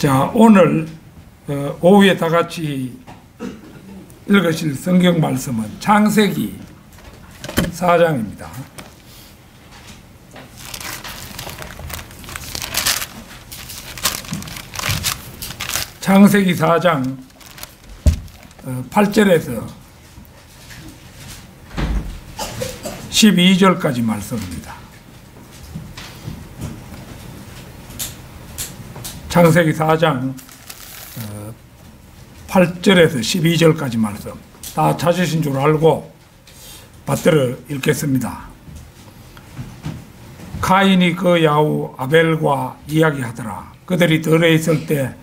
자, 오늘 오후에 다 같이 읽으실 성경 말씀은 창세기 4장입니다. 창세기 4장 8절에서 12절까지 말씀입니다. 창세기 4장 8절에서 12절까지 말씀 다 찾으신 줄 알고 받들어 읽겠습니다. 카인이 그 야후 아벨과 이야기하더라. 그들이 들에 있을 때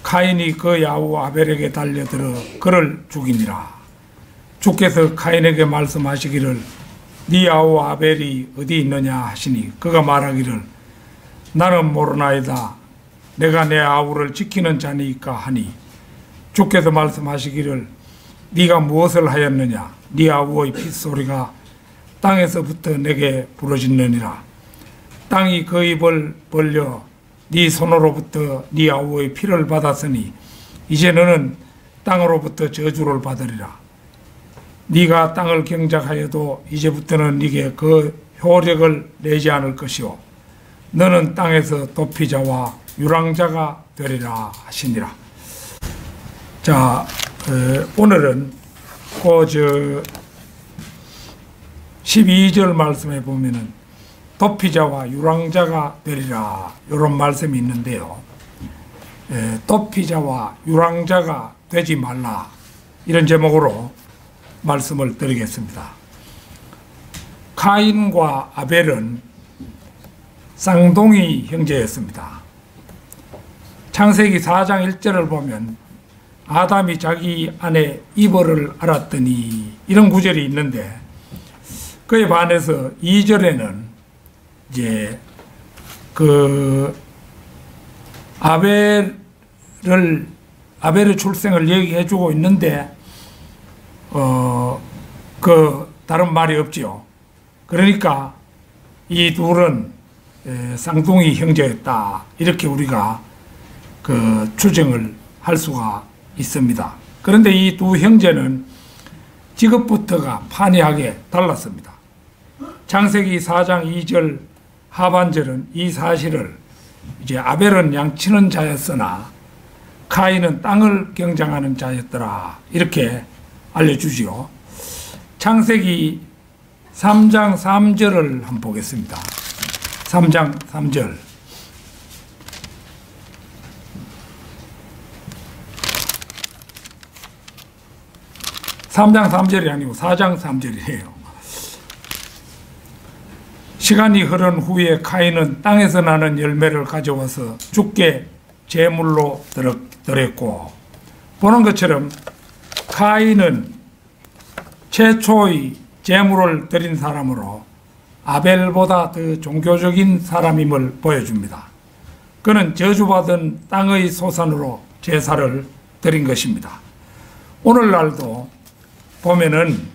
카인이 그 야후 아벨에게 달려들어 그를 죽이니라. 주께서 카인에게 말씀하시기를 네 야후 아벨이 어디 있느냐 하시니 그가 말하기를 나는 모르나이다. 내가 내 아우를 지키는 자니까 하니 주께서 말씀하시기를 네가 무엇을 하였느냐. 네 아우의 핏소리가 땅에서부터 내게 부러지느니라. 땅이 그 입을 벌려 네 손으로부터 네 아우의 피를 받았으니 이제 너는 땅으로부터 저주를 받으리라. 네가 땅을 경작하여도 이제부터는 네게 그 효력을 내지 않을 것이요 너는 땅에서 도피자와 유랑자가 되리라 하시니라. 자, 오늘은 그 12절 말씀에 보면은 도피자와 유랑자가 되리라 이런 말씀이 있는데요. 도피자와 유랑자가 되지 말라 이런 제목으로 말씀을 드리겠습니다. 카인과 아벨은 쌍둥이 형제였습니다. 창세기 4장 1절을 보면 아담이 자기 아내 이브를 알았더니 이런 구절이 있는데 그에 반해서 2절에는 이제 그 아벨의 출생을 얘기해 주고 있는데 그 다른 말이 없지요. 그러니까 이 둘은 쌍둥이 형제였다 이렇게 우리가 그 추정을 할 수가 있습니다. 그런데 이 두 형제는 직업부터가 판이하게 달랐습니다. 창세기 4장 2절 하반절은 이 사실을 이제 아벨은 양치는 자였으나 카인은 땅을 경작하는 자였더라 이렇게 알려주지요. 창세기 3장 3절을 한번 보겠습니다. 3장 3절. 3장 3절이 아니고 4장 3절이에요. 시간이 흐른 후에 카인은 땅에서 나는 열매를 가져와서 주께 제물로 드렸고 보는 것처럼 카인은 최초의 제물을 드린 사람으로 아벨보다 더 종교적인 사람임을 보여줍니다. 그는 저주받은 땅의 소산으로 제사를 드린 것입니다. 오늘날도 보면은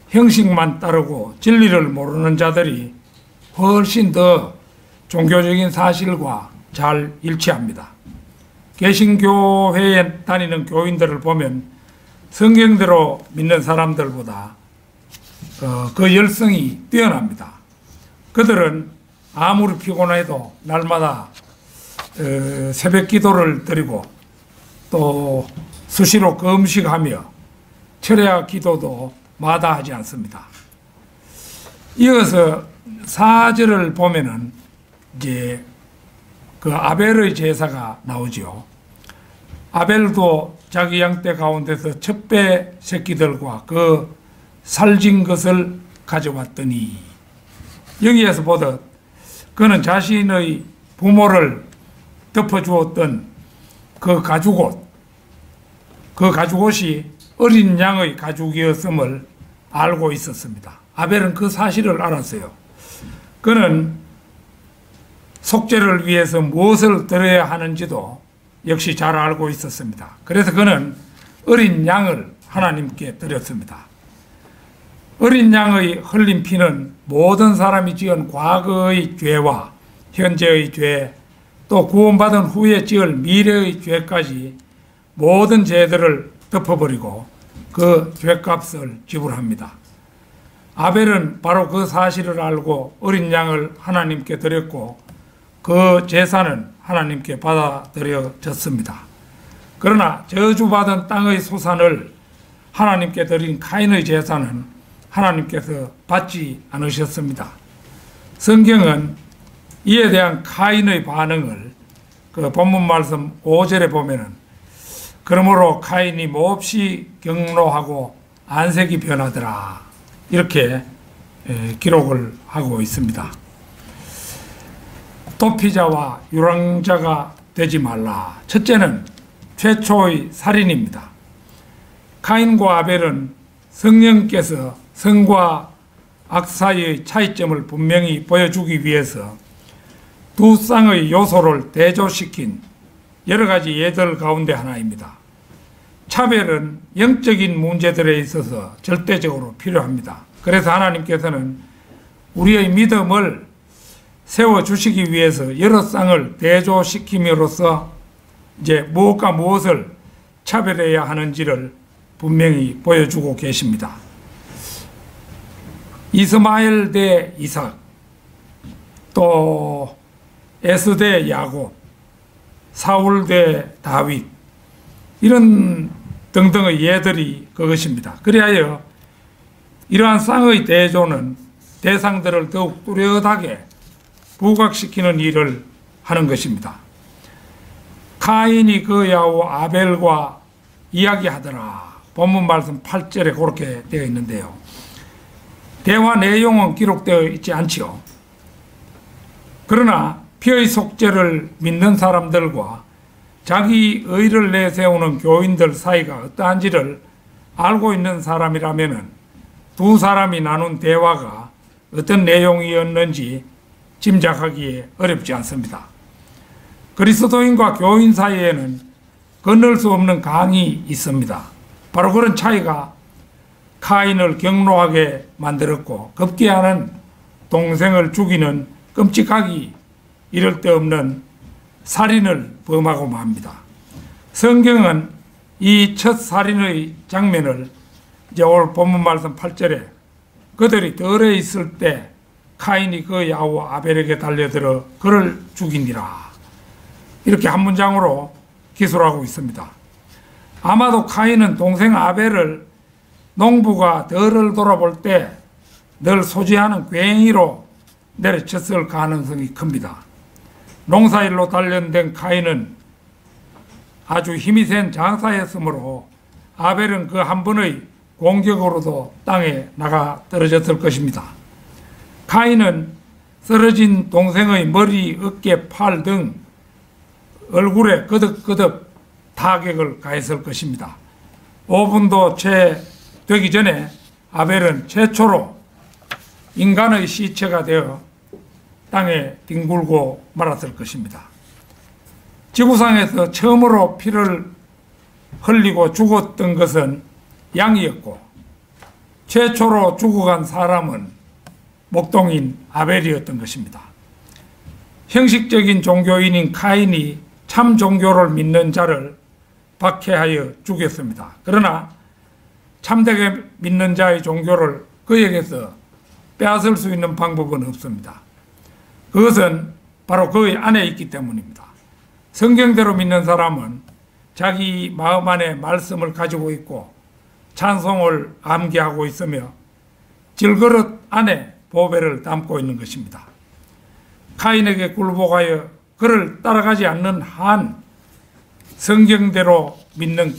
형식만 따르고 진리를 모르는 자들이 훨씬 더 종교적인 사실과 잘 일치합니다. 개신교회에 다니는 교인들을 보면 성경대로 믿는 사람들보다 그 열성이 뛰어납니다. 그들은 아무리 피곤해도 날마다 새벽 기도를 드리고 또 수시로 금식하며 철야 기도도 마다하지 않습니다. 이어서 4절을 보면은 이제 그 아벨의 제사가 나오죠. 아벨도 자기 양떼 가운데서 첩배 새끼들과 그 살진 것을 가져왔더니 여기에서 보듯 그는 자신의 부모를 덮어주었던 그 가죽옷이 어린 양의 가죽이었음을 알고 있었습니다. 아벨은 그 사실을 알았어요. 그는 속죄를 위해서 무엇을 드려야 하는지도 역시 잘 알고 있었습니다. 그래서 그는 어린 양을 하나님께 드렸습니다. 어린 양의 흘린 피는 모든 사람이 지은 과거의 죄와 현재의 죄 또 구원받은 후에 지을 미래의 죄까지 모든 죄들을 덮어버리고 그 죄값을 지불합니다. 아벨은 바로 그 사실을 알고 어린 양을 하나님께 드렸고 그 제사는 하나님께 받아들여졌습니다. 그러나 저주받은 땅의 소산을 하나님께 드린 카인의 제사는 하나님께서 받지 않으셨습니다. 성경은 이에 대한 카인의 반응을 그 본문 말씀 5절에 보면은 그러므로 카인이 몹시 경노하고 안색이 변하더라 이렇게 기록을 하고 있습니다. 도피자와 유랑자가 되지 말라. 첫째는 최초의 살인입니다. 카인과 아벨은 성령께서 선과 악 사이의 차이점을 분명히 보여주기 위해서 두 쌍의 요소를 대조시킨 여러 가지 예들 가운데 하나입니다. 차별은 영적인 문제들에 있어서 절대적으로 필요합니다. 그래서 하나님께서는 우리의 믿음을 세워주시기 위해서 여러 쌍을 대조시킴으로써 이제 무엇과 무엇을 차별해야 하는지를 분명히 보여주고 계십니다. 이스마엘 대 이삭, 또 에스 대 야곱, 사울 대 다윗, 이런 등등의 예들이 그것입니다. 그리하여 이러한 쌍의 대조는 대상들을 더욱 뚜렷하게 부각시키는 일을 하는 것입니다. 카인이 그 야후 아벨과 이야기하더라. 본문 말씀 8절에 그렇게 되어 있는데요. 대화 내용은 기록되어 있지 않지요. 그러나 피의 속죄를 믿는 사람들과 자기 의를 내세우는 교인들 사이가 어떠한지를 알고 있는 사람이라면 두 사람이 나눈 대화가 어떤 내용이었는지 짐작하기에 어렵지 않습니다. 그리스도인과 교인 사이에는 건널 수 없는 강이 있습니다. 바로 그런 차이가 카인을 경노하게 만들었고 급기야는 동생을 죽이는 끔찍하기 이를 데 없는 살인을 범하고 맙니다. 성경은 이 첫 살인의 장면을 이제 오늘 본문 말씀 8절에 그들이 덜에 있을 때 카인이 그 야후 아벨에게 달려들어 그를 죽이니라 이렇게 한 문장으로 기술하고 있습니다. 아마도 카인은 동생 아벨을 농부가 덜을 돌아볼 때 늘 소지하는 괭이로 내려쳤을 가능성이 큽니다. 농사일로 단련된 카인은 아주 힘이 센 장사였으므로 아벨은 그 한 번의 공격으로도 땅에 나가 떨어졌을 것입니다. 카인은 쓰러진 동생의 머리, 어깨, 팔 등 얼굴에 거듭거듭 타격을 가했을 것입니다. 5분도 채 되기 전에 아벨은 최초로 인간의 시체가 되어 땅에 뒹굴고 말았을 것입니다. 지구상에서 처음으로 피를 흘리고 죽었던 것은 양이었고 최초로 죽어간 사람은 목동인 아벨이었던 것입니다. 형식적인 종교인인 카인이 참 종교를 믿는 자를 박해하여 죽였습니다. 그러나 참되게 믿는 자의 종교를 그에게서 빼앗을 수 있는 방법은 없습니다. 그것은 바로 그의 안에 있기 때문입니다. 성경대로 믿는 사람은 자기 마음 안에 말씀을 가지고 있고 찬송을 암기하고 있으며 질그릇 안에 보배를 담고 있는 것입니다. 카인에게 굴복하여 그를 따라가지 않는 한 성경대로 믿는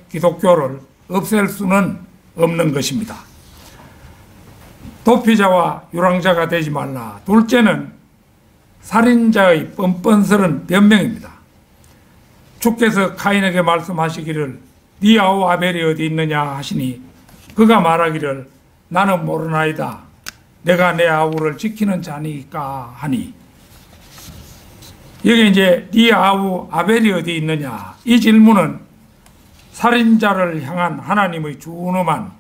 기독교를 없앨 수는 없는 것입니다. 도피자와 유랑자가 되지 말라. 둘째는 살인자의 뻔뻔스런 변명입니다. 주께서 카인에게 말씀하시기를 네 아우 아벨이 어디 있느냐 하시니 그가 말하기를 나는 모르나이다. 내가 내 아우를 지키는 자니까 하니 여기 이제 네 아우 아벨이 어디 있느냐 이 질문은 살인자를 향한 하나님의 준엄한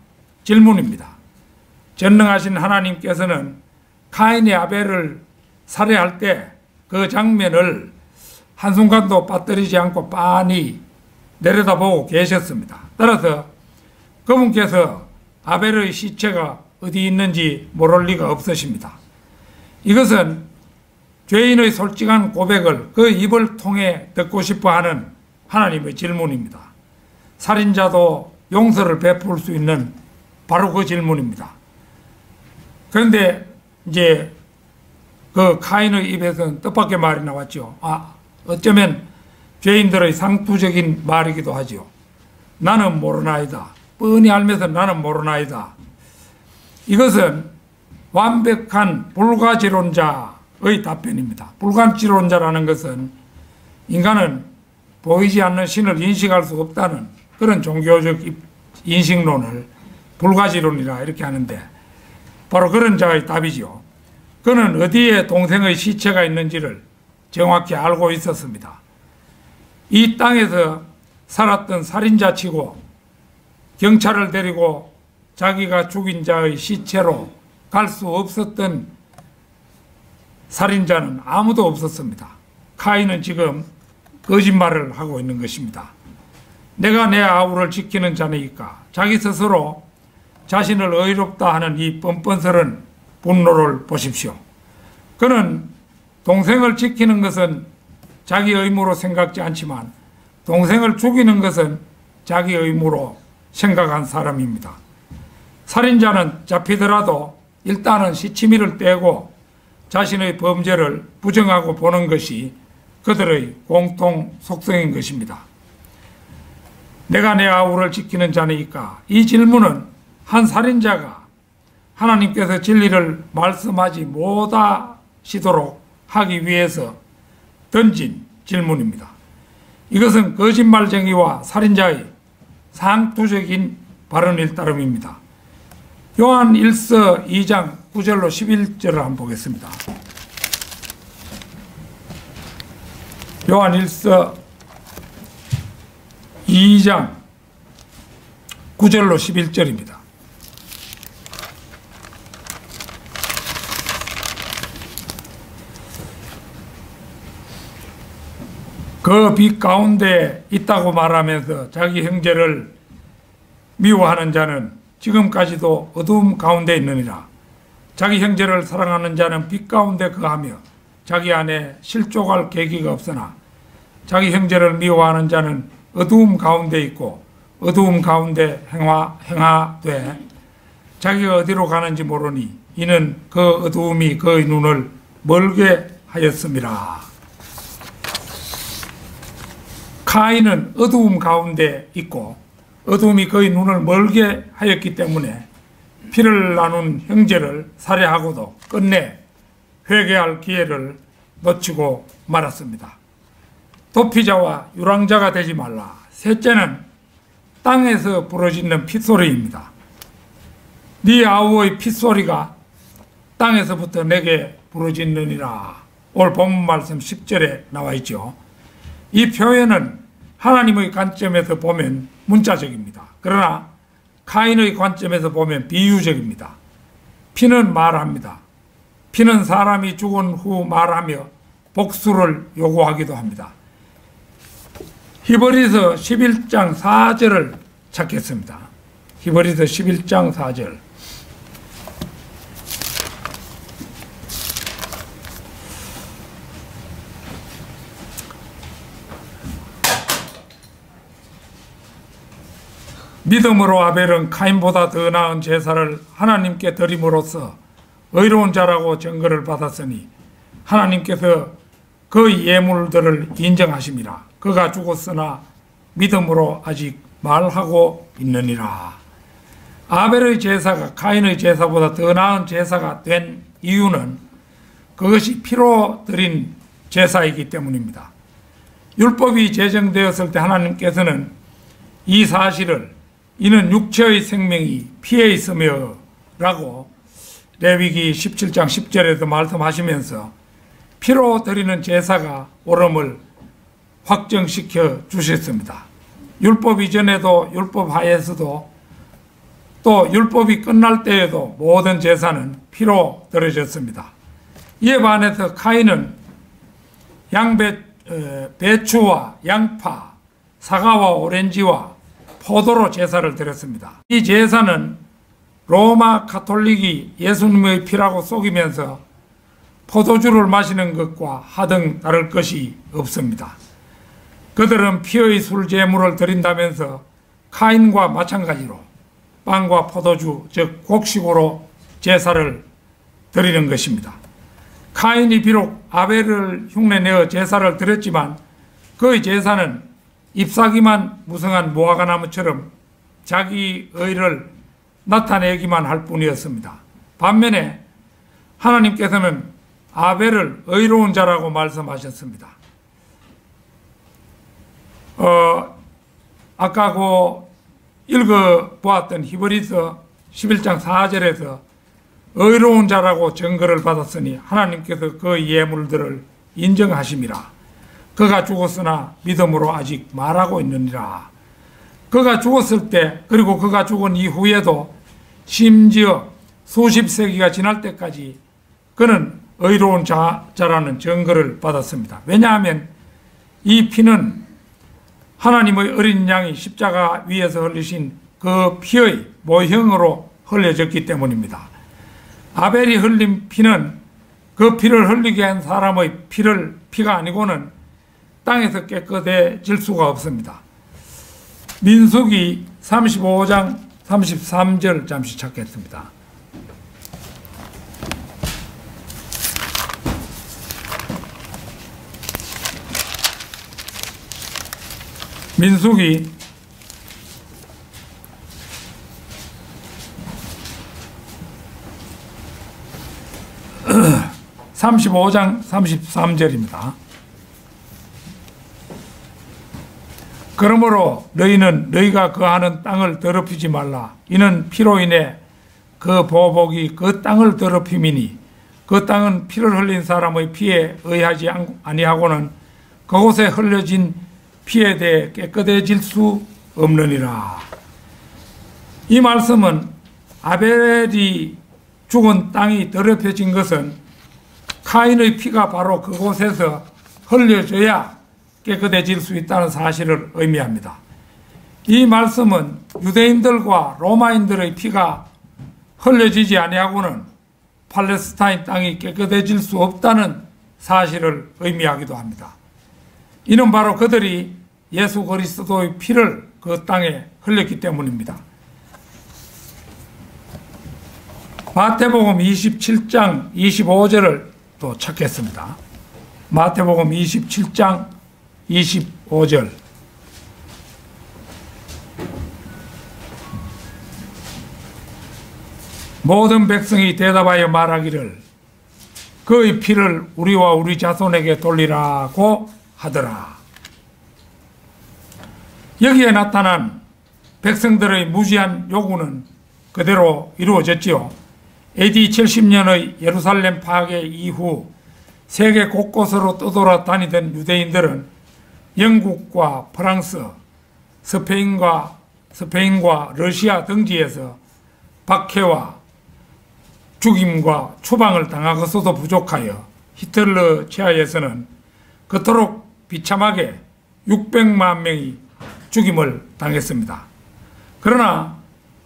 질문입니다. 전능하신 하나님께서는 카인이 아벨을 살해할 때 그 장면을 한순간도 빠뜨리지 않고 빤히 내려다보고 계셨습니다. 따라서 그분께서 아벨의 시체가 어디 있는지 모를 리가 없으십니다. 이것은 죄인의 솔직한 고백을 그 입을 통해 듣고 싶어하는 하나님의 질문입니다. 살인자도 용서를 베풀 수 있는 바로 그 질문입니다. 그런데 이제 그 카인의 입에서는 뜻밖의 말이 나왔죠. 어쩌면 죄인들의 상투적인 말이기도 하죠. 나는 모르나이다. 뻔히 알면서 나는 모르나이다. 이것은 완벽한 불가지론자의 답변입니다. 불가지론자라는 것은 인간은 보이지 않는 신을 인식할 수 없다는 그런 종교적 인식론을 불가지론이라 이렇게 하는데 바로 그런 자의 답이죠. 그는 어디에 동생의 시체가 있는지를 정확히 알고 있었습니다. 이 땅에서 살았던 살인자치고 경찰을 데리고 자기가 죽인 자의 시체로 갈 수 없었던 살인자는 아무도 없었습니다. 카인은 지금 거짓말을 하고 있는 것입니다. 내가 내 아우를 지키는 자니까 자기 스스로 자신을 의롭다 하는 이 뻔뻔스런 분노를 보십시오. 그는 동생을 지키는 것은 자기 의무로 생각지 않지만 동생을 죽이는 것은 자기 의무로 생각한 사람입니다. 살인자는 잡히더라도 일단은 시치미를 떼고 자신의 범죄를 부정하고 보는 것이 그들의 공통 속성인 것입니다. 내가 내 아우를 지키는 자니까 이 질문은 한 살인자가 하나님께서 진리를 말씀하지 못하시도록 하기 위해서 던진 질문입니다. 이것은 거짓말쟁이와 살인자의 상투적인 발언일 따름입니다. 요한 1서 2장 9절로 11절을 한번 보겠습니다. 요한 1서 2장 9절로 11절입니다. 그 빛 가운데 있다고 말하면서 자기 형제를 미워하는 자는 지금까지도 어두움 가운데 있느니라. 자기 형제를 사랑하는 자는 빛 가운데 거하며 자기 안에 실족할 계기가 없으나 자기 형제를 미워하는 자는 어두움 가운데 있고 어두움 가운데 행하되 자기가 어디로 가는지 모르니 이는 그 어두움이 그의 눈을 멀게 하였음이라. 카인은 어두움 가운데 있고 어두움이 그의 눈을 멀게 하였기 때문에 피를 나눈 형제를 살해하고도 끝내 회개할 기회를 놓치고 말았습니다. 도피자와 유랑자가 되지 말라. 셋째는 땅에서 부러지는 핏소리입니다. 네 아우의 핏소리가 땅에서부터 내게 부러지느니라. 오늘 본문 말씀 10절에 나와 있죠. 이 표현은 하나님의 관점에서 보면 문자적입니다. 그러나 카인의 관점에서 보면 비유적입니다. 피는 말합니다. 피는 사람이 죽은 후 말하며 복수를 요구하기도 합니다. 히브리서 11장 4절을 찾겠습니다. 히브리서 11장 4절. 믿음으로 아벨은 카인보다 더 나은 제사를 하나님께 드림으로써 의로운 자라고 증거를 받았으니 하나님께서 그 예물들을 인정하심이라. 그가 죽었으나 믿음으로 아직 말하고 있느니라. 아벨의 제사가 카인의 제사보다 더 나은 제사가 된 이유는 그것이 피로 드린 제사이기 때문입니다. 율법이 제정되었을 때 하나님께서는 이 사실을 이는 육체의 생명이 피에 있으며 라고 레위기 17장 10절에도 말씀하시면서 피로 드리는 제사가 옳음을 확정시켜 주셨습니다. 율법 이전에도 율법 하에서도 또 율법이 끝날 때에도 모든 제사는 피로 드려졌습니다. 이에 반해서 카인은 배추와 양파, 사과와 오렌지와 포도로 제사를 드렸습니다. 이 제사는 로마 가톨릭이 예수님의 피라고 속이면서 포도주를 마시는 것과 하등 다를 것이 없습니다. 그들은 피의 술 제물을 드린다면서 카인과 마찬가지로 빵과 포도주, 즉 곡식으로 제사를 드리는 것입니다. 카인이 비록 아벨을 흉내내어 제사를 드렸지만 그의 제사는 잎사귀만 무성한 무화과나무처럼 자기 의를 나타내기만 할 뿐이었습니다. 반면에 하나님께서는 아벨을 의로운 자라고 말씀하셨습니다. 아까 읽어보았던 히브리서 11장 4절에서 의로운 자라고 증거를 받았으니 하나님께서 그 예물들을 인정하심이라. 그가 죽었으나 믿음으로 아직 말하고 있느니라. 그가 죽었을 때, 그리고 그가 죽은 이후에도 심지어 수십 세기가 지날 때까지 그는 의로운 자라는 증거를 받았습니다. 왜냐하면 이 피는 하나님의 어린 양이 십자가 위에서 흘리신 그 피의 모형으로 흘려졌기 때문입니다. 아벨이 흘린 피는 그 피를 흘리게 한 사람의 피가 아니고는 땅에서 깨끗해질 수가 없습니다. 민수기 35장 33절 잠시 찾겠습니다. 민수기 35장 33절입니다. 그러므로 너희는 너희가 거하는 땅을 더럽히지 말라. 이는 피로 인해 그 보복이 그 땅을 더럽힘이니 그 땅은 피를 흘린 사람의 피에 의하지 아니하고는 그곳에 흘려진 피에 대해 깨끗해질 수 없느니라. 이 말씀은 아벨이 죽은 땅이 더럽혀진 것은 카인의 피가 바로 그곳에서 흘려져야 깨끗해질 수 있다는 사실을 의미합니다. 이 말씀은 유대인들과 로마인들의 피가 흘려지지 아니하고는 팔레스타인 땅이 깨끗해질 수 없다는 사실을 의미하기도 합니다. 이는 바로 그들이 예수 그리스도의 피를 그 땅에 흘렸기 때문입니다. 마태복음 27장 25절을 또 찾겠습니다. 마태복음 27장 25절. 모든 백성이 대답하여 말하기를 그의 피를 우리와 우리 자손에게 돌리라고 하더라. 여기에 나타난 백성들의 무지한 요구는 그대로 이루어졌지요. AD 70년의 예루살렘 파괴 이후 세계 곳곳으로 떠돌아다니던 유대인들은 영국과 프랑스, 스페인과 러시아 등지에서 박해와 죽임과 추방을 당하고서도 부족하여 히틀러 치하에서는 그토록 비참하게 600만 명이 죽임을 당했습니다. 그러나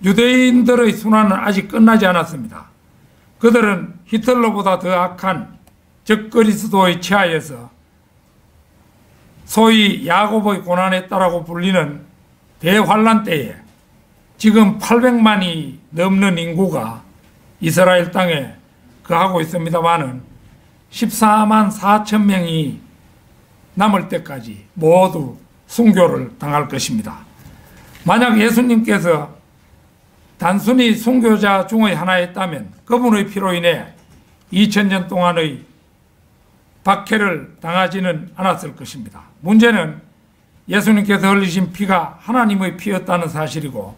유대인들의 순환은 아직 끝나지 않았습니다. 그들은 히틀러보다 더 악한 적그리스도의 치하에서 소위 야곱의 고난했다라고 불리는 대환란 때에 지금 800만이 넘는 인구가 이스라엘 땅에 거하고 있습니다마는 14만 4천 명이 남을 때까지 모두 순교를 당할 것입니다. 만약 예수님께서 단순히 순교자 중의 하나였다면 그분의 피로 인해 2000년 동안의 박해를 당하지는 않았을 것입니다. 문제는 예수님께서 흘리신 피가 하나님의 피였다는 사실이고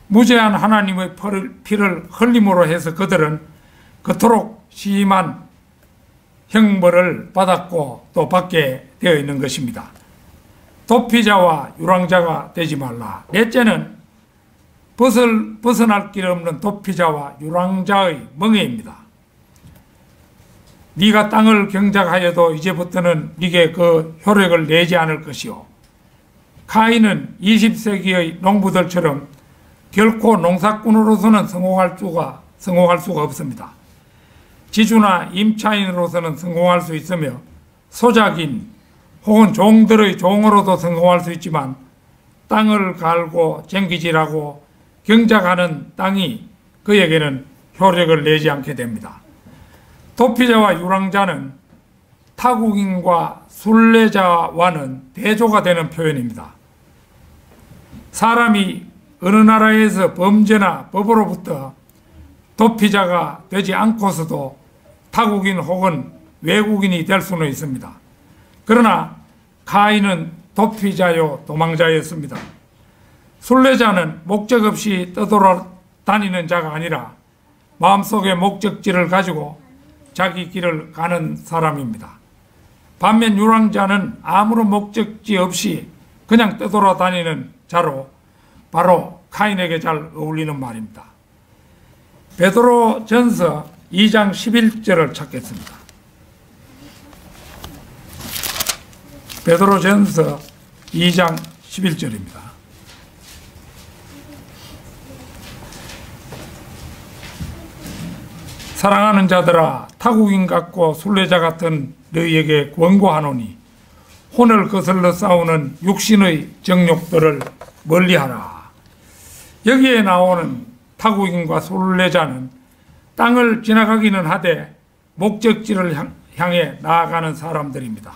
무죄한 하나님의 피를 흘림으로 해서 그들은 그토록 심한 형벌을 받았고 또 받게 되어 있는 것입니다. 도피자와 유랑자가 되지 말라. 넷째는 벗어날 길 없는 도피자와 유랑자의 멍에입니다. 네가 땅을 경작하여도 이제부터는 네게 그 효력을 내지 않을 것이요. 카인은 20세기의 농부들처럼 결코 농사꾼으로서는 성공할 수가 없습니다. 지주나 임차인으로서는 성공할 수 있으며 소작인 혹은 종들의 종으로도 성공할 수 있지만 땅을 갈고 쟁기질하고 경작하는 땅이 그에게는 효력을 내지 않게 됩니다. 도피자와 유랑자는 타국인과 순례자와는 대조가 되는 표현입니다. 사람이 어느 나라에서 범죄나 법으로부터 도피자가 되지 않고서도 타국인 혹은 외국인이 될 수는 있습니다. 그러나 카인은 도피자요 도망자였습니다. 순례자는 목적 없이 떠돌아다니는 자가 아니라 마음속에 목적지를 가지고 자기 길을 가는 사람입니다. 반면 유랑자는 아무런 목적지 없이 그냥 떠돌아다니는 자로 바로 카인에게 잘 어울리는 말입니다. 베드로전서 2장 11절을 찾겠습니다. 베드로전서 2장 11절입니다. 사랑하는 자들아, 타국인 같고 순례자 같은 너희에게 권고하노니 혼을 거슬러 싸우는 육신의 정욕들을 멀리하라. 여기에 나오는 타국인과 순례자는 땅을 지나가기는 하되 목적지를 향해 나아가는 사람들입니다.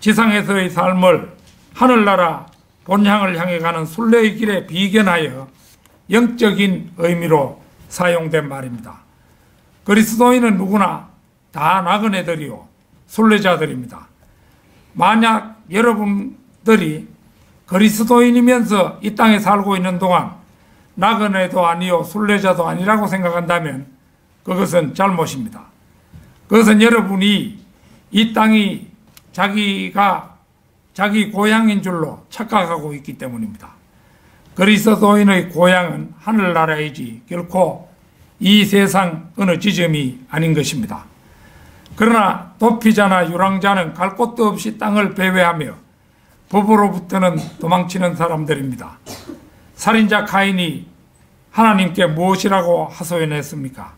지상에서의 삶을 하늘나라 본향을 향해 가는 순례의 길에 비견하여 영적인 의미로 사용된 말입니다. 그리스도인은 누구나 다 나그네들이요 순례자들입니다. 만약 여러분들이 그리스도인이면서 이 땅에 살고 있는 동안 나그네도 아니요 순례자도 아니라고 생각한다면 그것은 잘못입니다. 그것은 여러분이 이 땅이 자기 고향인 줄로 착각하고 있기 때문입니다. 그리스도인의 고향은 하늘나라이지 결코 이 세상 어느 지점이 아닌 것입니다. 그러나 도피자나 유랑자는 갈 곳도 없이 땅을 배회하며 법으로부터는 도망치는 사람들입니다. 살인자 카인이 하나님께 무엇이라고 하소연했습니까?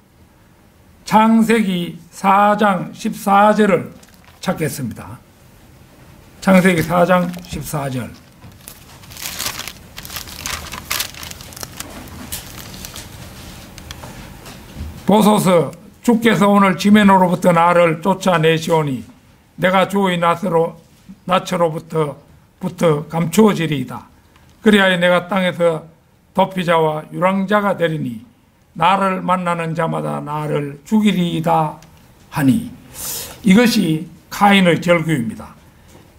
창세기 4장 14절을 찾겠습니다. 창세기 4장 14절. 보소서, 주께서 오늘 지면으로부터 나를 쫓아내시오니 내가 주의 낯으로부터 감추어지리이다. 그리하여 내가 땅에서 도피자와 유랑자가 되리니 나를 만나는 자마다 나를 죽이리이다 하니. 이것이 카인의 절규입니다.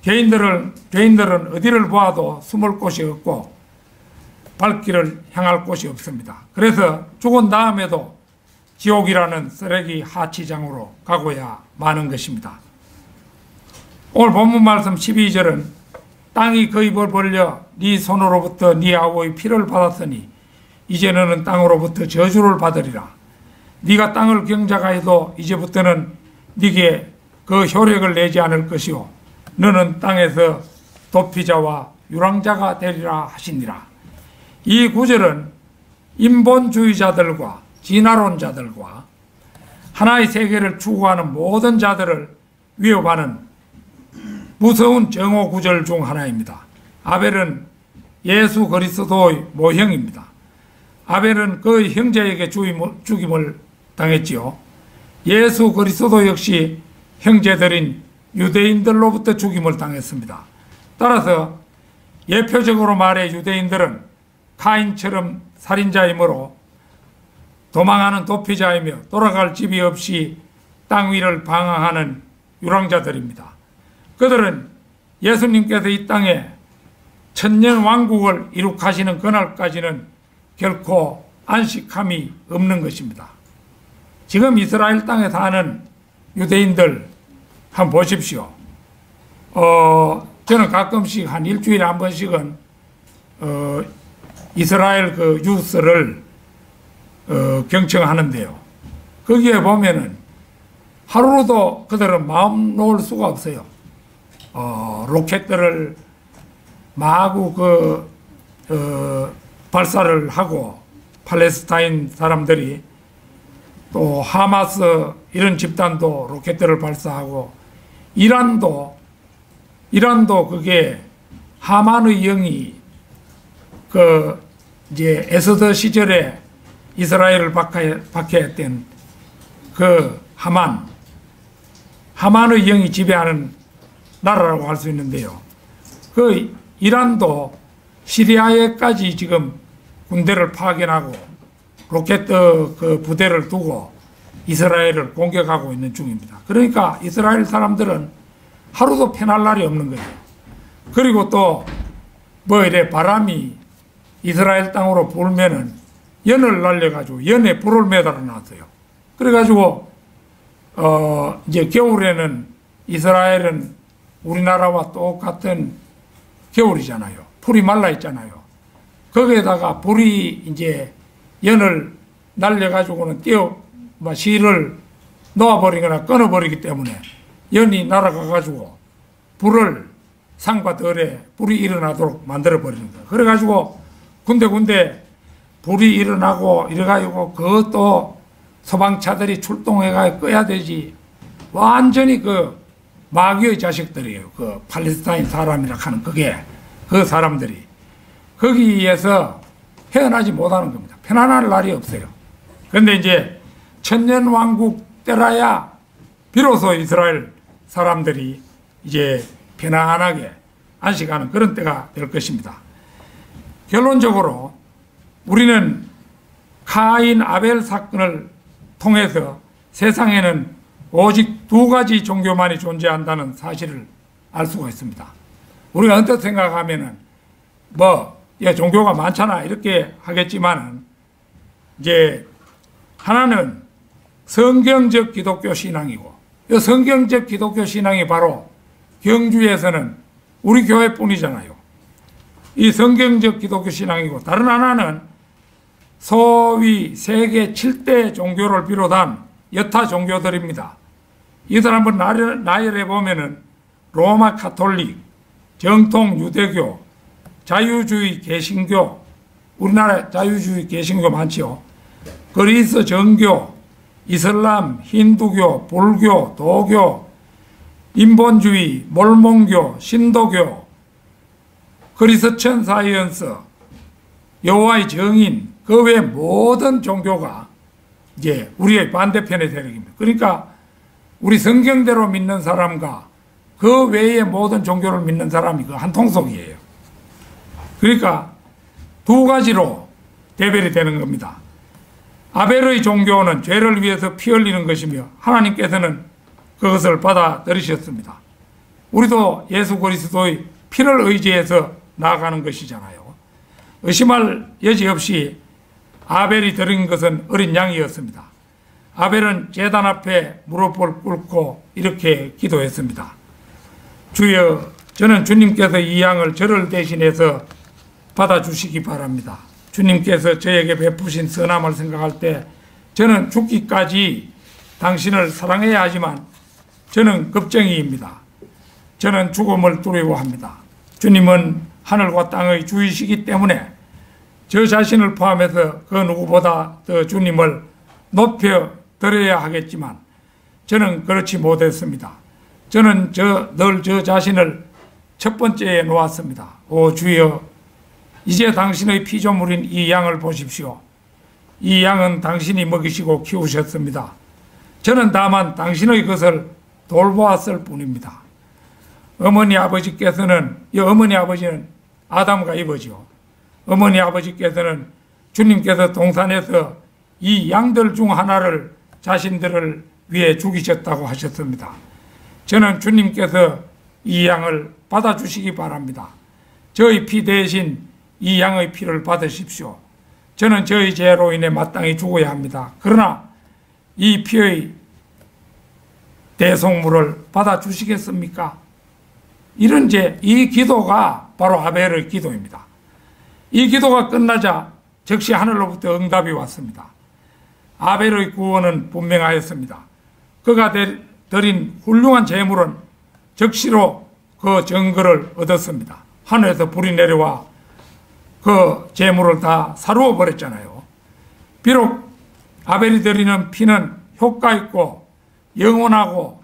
죄인들은 어디를 보아도 숨을 곳이 없고 발길을 향할 곳이 없습니다. 그래서 죽은 다음에도 지옥이라는 쓰레기 하치장으로 가고야 마는 것입니다. 오늘 본문 말씀 12절은 땅이 그 입을 벌려 네 손으로부터 네 아우의 피를 받았으니 이제 너는 땅으로부터 저주를 받으리라. 네가 땅을 경작하여도 이제부터는 네게 그 효력을 내지 않을 것이요 너는 땅에서 도피자와 유랑자가 되리라 하시니라. 이 구절은 인본주의자들과 진화론자들과 하나의 세계를 추구하는 모든 자들을 위협하는 무서운 정오 구절 중 하나입니다. 아벨은 예수 그리스도의 모형입니다. 아벨은 그의 형제에게 죽임을 당했지요. 예수 그리스도 역시 형제들인 유대인들로부터 죽임을 당했습니다. 따라서 예표적으로 말해 유대인들은 카인처럼 살인자이므로 도망하는 도피자이며 돌아갈 집이 없이 땅 위를 방황하는 유랑자들입니다. 그들은 예수님께서 이 땅에 천년 왕국을 이룩하시는 그날까지는 결코 안식함이 없는 것입니다. 지금 이스라엘 땅에 사는 유대인들 한번 보십시오. 저는 가끔씩 한 일주일에 한 번씩은 이스라엘 그 뉴스를 경청하는데요. 거기에 보면은 하루도 그들은 마음 놓을 수가 없어요. 로켓들을 마구 발사를 하고, 팔레스타인 사람들이 또 하마스 이런 집단도 로켓들을 발사하고, 이란도 그게 하만의 영이 이제 에스더 시절에 이스라엘을 박해했던 그 하만의 영이 지배하는 나라라고 할 수 있는데요. 그 이란도 시리아에까지 지금 군대를 파견하고 로켓 그 부대를 두고 이스라엘을 공격하고 있는 중입니다. 그러니까 이스라엘 사람들은 하루도 편할 날이 없는 거예요. 그리고 또 이래 바람이 이스라엘 땅으로 불면은 연을 날려가지고 연에 불을 매달아 놨어요. 그래가지고 이제 겨울에는 이스라엘은 우리나라와 똑같은 겨울이잖아요. 풀이 말라 있잖아요. 거기에다가 불이 이제 연을 날려가지고는 실을 놓아버리거나 끊어버리기 때문에 연이 날아가가지고 불을 산과 덜에 불이 일어나도록 만들어버리는 거예요. 그래가지고 군데 불이 일어나고 이래가지고 그것도 소방차들이 출동해가 꺼야 되지. 완전히 그 마귀의 자식들이에요. 그 팔레스타인 사람이라 하는 그 사람들이 거기에서 헤어나지 못하는 겁니다. 편안할 날이 없어요. 그런데 이제 천년왕국 때라야 비로소 이스라엘 사람들이 이제 편안하게 안식하는 그런 때가 될 것입니다. 결론적으로 우리는 카인 아벨 사건을 통해서 세상에는 오직 두 가지 종교만이 존재한다는 사실을 알 수가 있습니다. 우리가 언뜻 생각하면은 종교가 많잖아 이렇게 하겠지만은 이제 하나는 성경적 기독교 신앙이고, 이 성경적 기독교 신앙이 바로 경주에서는 우리 교회뿐이잖아요. 이 성경적 기독교 신앙이고, 다른 하나는 소위 세계 7대 종교를 비롯한 여타 종교들입니다. 이들 한번 나열해 보면은 로마 카톨릭, 정통 유대교, 자유주의 개신교, 우리나라 자유주의 개신교 많죠. 그리스 정교, 이슬람, 힌두교, 불교, 도교, 인본주의, 몰몬교, 신도교, 그리스천 사이언스, 여호와의 증인, 그 외 모든 종교가 이제 우리의 반대편의 세력입니다. 그러니까 우리 성경대로 믿는 사람과 그 외의 모든 종교를 믿는 사람이 그 한 통속이에요. 그러니까 두 가지로 대별이 되는 겁니다. 아벨의 종교는 죄를 위해서 피 흘리는 것이며 하나님께서는 그것을 받아들이셨습니다. 우리도 예수 그리스도의 피를 의지해서 나아가는 것이잖아요. 의심할 여지 없이 아벨이 드린 것은 어린 양이었습니다. 아벨은 제단 앞에 무릎을 꿇고 이렇게 기도했습니다. 주여, 저는 주님께서 이 양을 저를 대신해서 받아주시기 바랍니다. 주님께서 저에게 베푸신 선함을 생각할 때 저는 죽기까지 당신을 사랑해야 하지만 저는 겁쟁이입니다. 저는 죽음을 두려워합니다. 주님은 하늘과 땅의 주이시기 때문에 저 자신을 포함해서 그 누구보다 더 주님을 높여 드려야 하겠지만 저는 그렇지 못했습니다. 저는 늘 저 자신을 첫 번째에 놓았습니다. 오 주여, 이제 당신의 피조물인 이 양을 보십시오. 이 양은 당신이 먹이시고 키우셨습니다. 저는 다만 당신의 것을 돌보았을 뿐입니다. 어머니 아버지께서는, 이 어머니 아버지는 아담과 이브죠. 어머니 아버지께서는 주님께서 동산에서 이 양들 중 하나를 자신들을 위해 죽이셨다고 하셨습니다. 저는 주님께서 이 양을 받아주시기 바랍니다. 저의 피 대신 이 양의 피를 받으십시오. 저는 저의 죄로 인해 마땅히 죽어야 합니다. 그러나 이 피의 대속물을 받아주시겠습니까? 이 기도가 바로 아벨의 기도입니다. 이 기도가 끝나자 즉시 하늘로부터 응답이 왔습니다. 아벨의 구원은 분명하였습니다. 그가 드린 훌륭한 제물은 적시로 그 증거를 얻었습니다. 하늘에서 불이 내려와 그 제물을 다 사루어 버렸잖아요. 비록 아벨이 드리는 피는 효과 있고 영원하고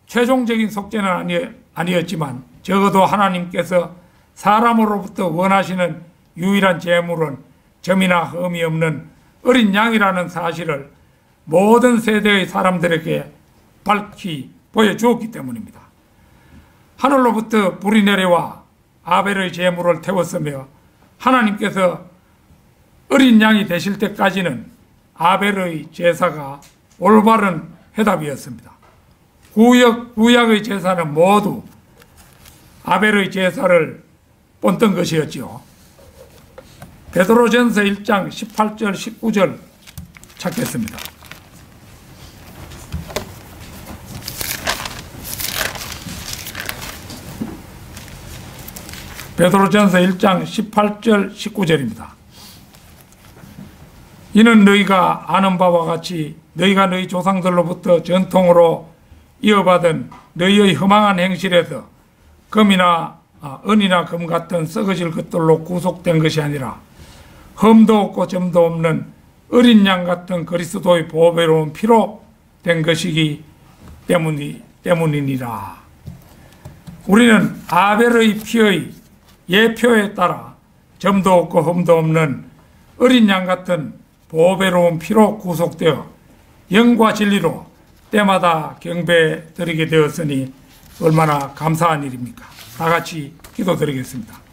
최종적인 속죄는 아니었지만 적어도 하나님께서 사람으로부터 원하시는 유일한 제물은 점이나 흠이 없는 어린 양이라는 사실을 모든 세대의 사람들에게 밝히 보여주었기 때문입니다. 하늘로부터 불이 내려와 아벨의 제물을 태웠으며 하나님께서 어린 양이 되실 때까지는 아벨의 제사가 올바른 해답이었습니다. 구약의 제사는 모두 아벨의 제사를 본뜬 것이었지요. 베드로전서 1장 18절 19절 찾겠습니다. 베드로전서 1장 18절 19절입니다. 이는 너희가 아는 바와 같이 너희가 너희 조상들로부터 전통으로 이어받은 너희의 허망한 행실에서 금이나 은이나 금 같은 썩어질 것들로 구속된 것이 아니라 흠도 없고 점도 없는 어린 양 같은 그리스도의 보배로운 피로 된 것이기 때문이니라. 우리는 아벨의 피의 예표에 따라 점도 없고 흠도 없는 어린 양 같은 보배로운 피로 구속되어 영과 진리로 때마다 경배 드리게 되었으니 얼마나 감사한 일입니까? 다 같이 기도드리겠습니다.